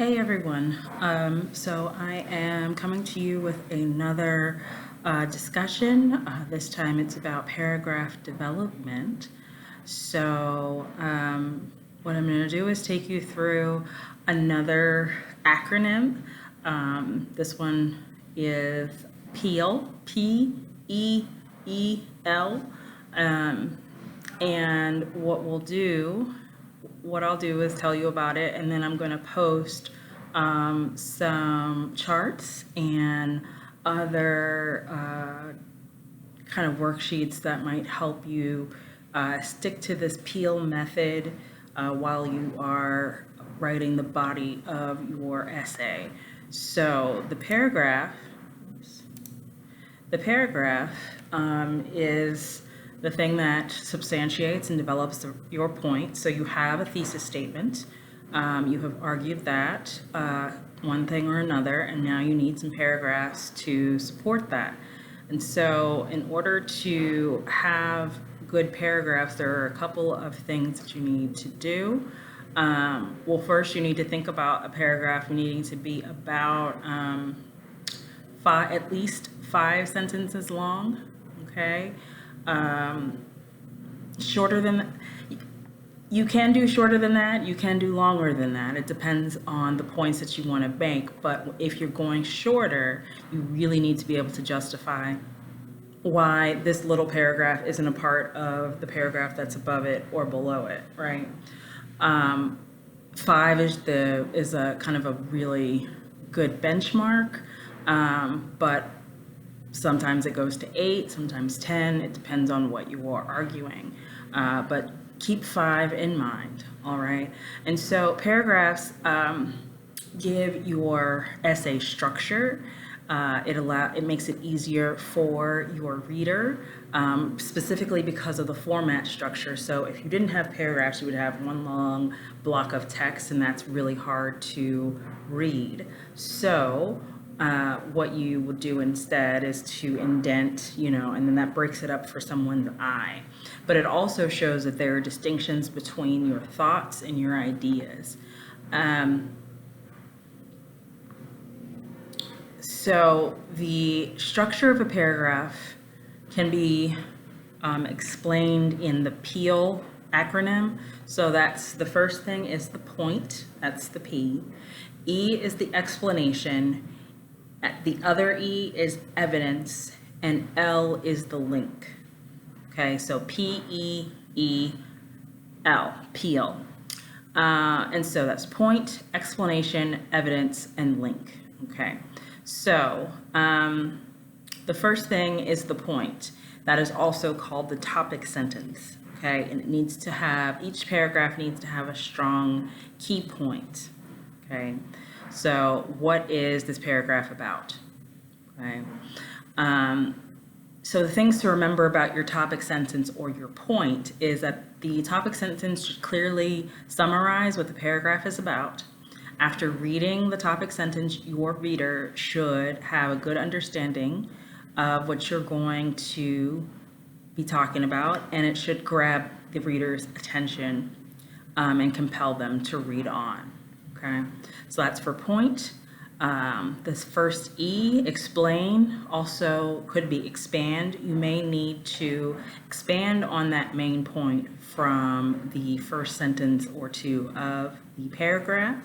Hey everyone. So I am coming to you with another discussion. This time it's about paragraph development. So what I'm going to do is take you through another acronym. This one is PEAL, P-E-E-L. And what I'll do is tell you about it, and then I'm going to post some charts and other kind of worksheets that might help you stick to this PEAL method while you are writing the body of your essay. So the paragraph is the thing that substantiates and develops your point. So you have a thesis statement. You have argued that one thing or another, and now you need some paragraphs to support that. And so in order to have good paragraphs, there are a couple of things that you need to do. Well, first you need to think about a paragraph needing to be about at least 5 sentences long, okay? Shorter than you can do shorter than that, you can do longer than that. It depends on the points that you want to make, but if you're going shorter, you really need to be able to justify why this little paragraph isn't a part of the paragraph that's above it or below it, right? 5 is a kind of a really good benchmark, but sometimes it goes to 8, sometimes 10. It depends on what you are arguing. But keep 5 in mind, all right? And so paragraphs give your essay structure. It makes it easier for your reader, specifically because of the format structure. So if you didn't have paragraphs, you would have one long block of text, and that's really hard to read. So what you would do instead is to indent, and then that breaks it up for someone's eye. But it also shows that there are distinctions between your thoughts and your ideas. So the structure of a paragraph can be explained in the PEAL acronym. So that's the first thing is the point, that's the P. E is the explanation. The other E is evidence, and L is the link. Okay, so P-E-E-L, PEAL. And so that's point, explanation, evidence, and link. Okay, so the first thing is the point. That is also called the topic sentence. Okay, and each paragraph needs to have a strong key point. Okay. So what is this paragraph about? Okay. So the things to remember about your topic sentence or your point is that the topic sentence should clearly summarize what the paragraph is about. After reading the topic sentence, your reader should have a good understanding of what you're going to be talking about, and it should grab the reader's attention and compel them to read on. Okay, so that's for point. This first E, explain, also could be expand. You may need to expand on that main point from the first sentence or two of the paragraph.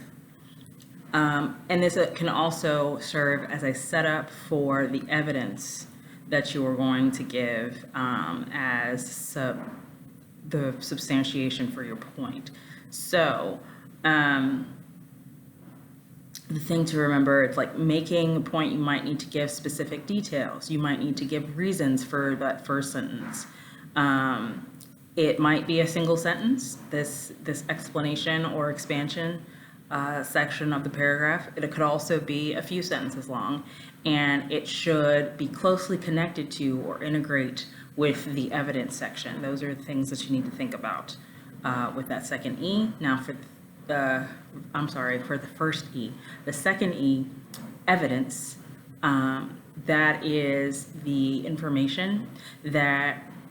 And this can also serve as a setup for the evidence that you are going to give as the substantiation for your point. So, the thing to remember, it's like making a point, you might need to give specific details. You might need to give reasons for that first sentence. It might be a single sentence, this explanation or expansion section of the paragraph. It could also be a few sentences long, and it should be closely connected to or integrate with the evidence section. Those are the things that you need to think about with that second E. Now for the first E. The second E, evidence, that is the information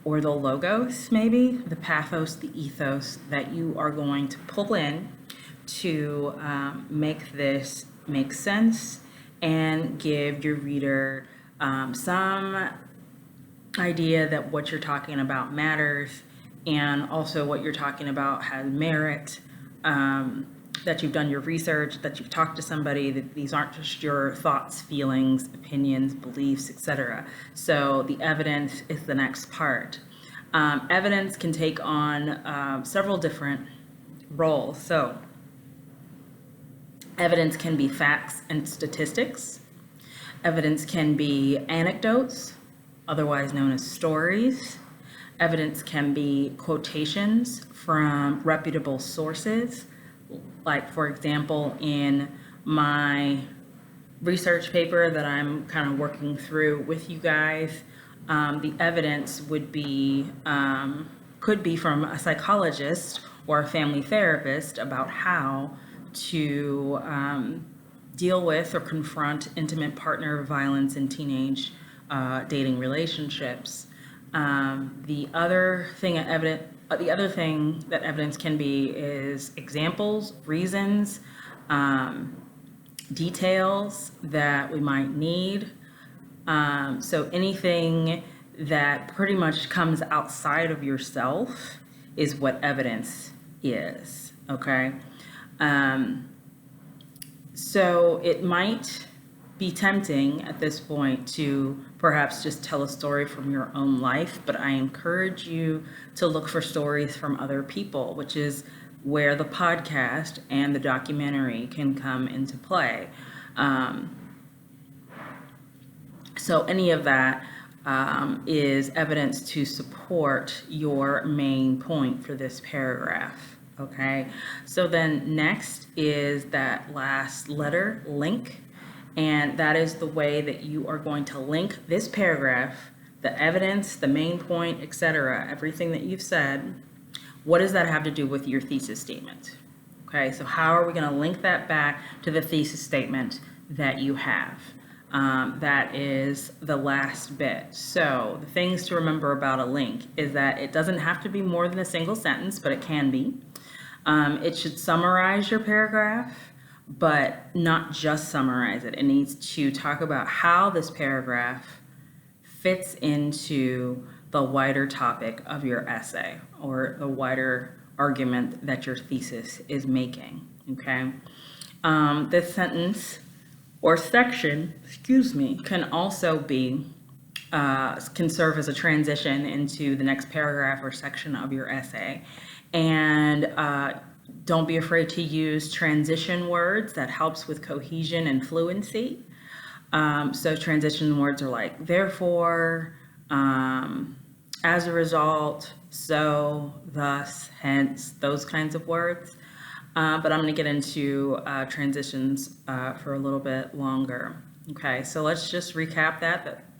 or the logos maybe, the pathos, the ethos that you are going to pull in to make this make sense and give your reader some idea that what you're talking about matters, and also what you're talking about has merit, that you've done your research, that you've talked to somebody, that these aren't just your thoughts, feelings, opinions, beliefs, etc. So the evidence is the next part. Evidence can take on several different roles. So evidence can be facts and statistics. Evidence can be anecdotes, otherwise known as stories. Evidence can be quotations from reputable sources. Like, for example, in my research paper that I'm kind of working through with you guys, the evidence would be, could be from a psychologist or a family therapist about how to deal with or confront intimate partner violence in teenage dating relationships. The other thing that evidence can be is examples, reasons, details that we might need. So anything that pretty much comes outside of yourself is what evidence is, okay? So it might be tempting at this point to perhaps just tell a story from your own life, but I encourage you to look for stories from other people, which is where the podcast and the documentary can come into play. So any of that is evidence to support your main point for this paragraph, okay? So then next is that last letter, link. And that is the way that you are going to link this paragraph, the evidence, the main point, etc., everything that you've said. What does that have to do with your thesis statement? Okay, so how are we going to link that back to the thesis statement that you have? That is the last bit. So the things to remember about a link is that it doesn't have to be more than a single sentence, but it can be. It should summarize your paragraph, but not just summarize it. It needs to talk about how this paragraph fits into the wider topic of your essay or the wider argument that your thesis is making, okay? This sentence or section, can also be, can serve as a transition into the next paragraph or section of your essay. And don't be afraid to use transition words. That helps with cohesion and fluency. So transition words are like therefore, as a result, so, thus, hence, those kinds of words. But I'm going to get into transitions for a little bit longer. Okay, so let's just recap that.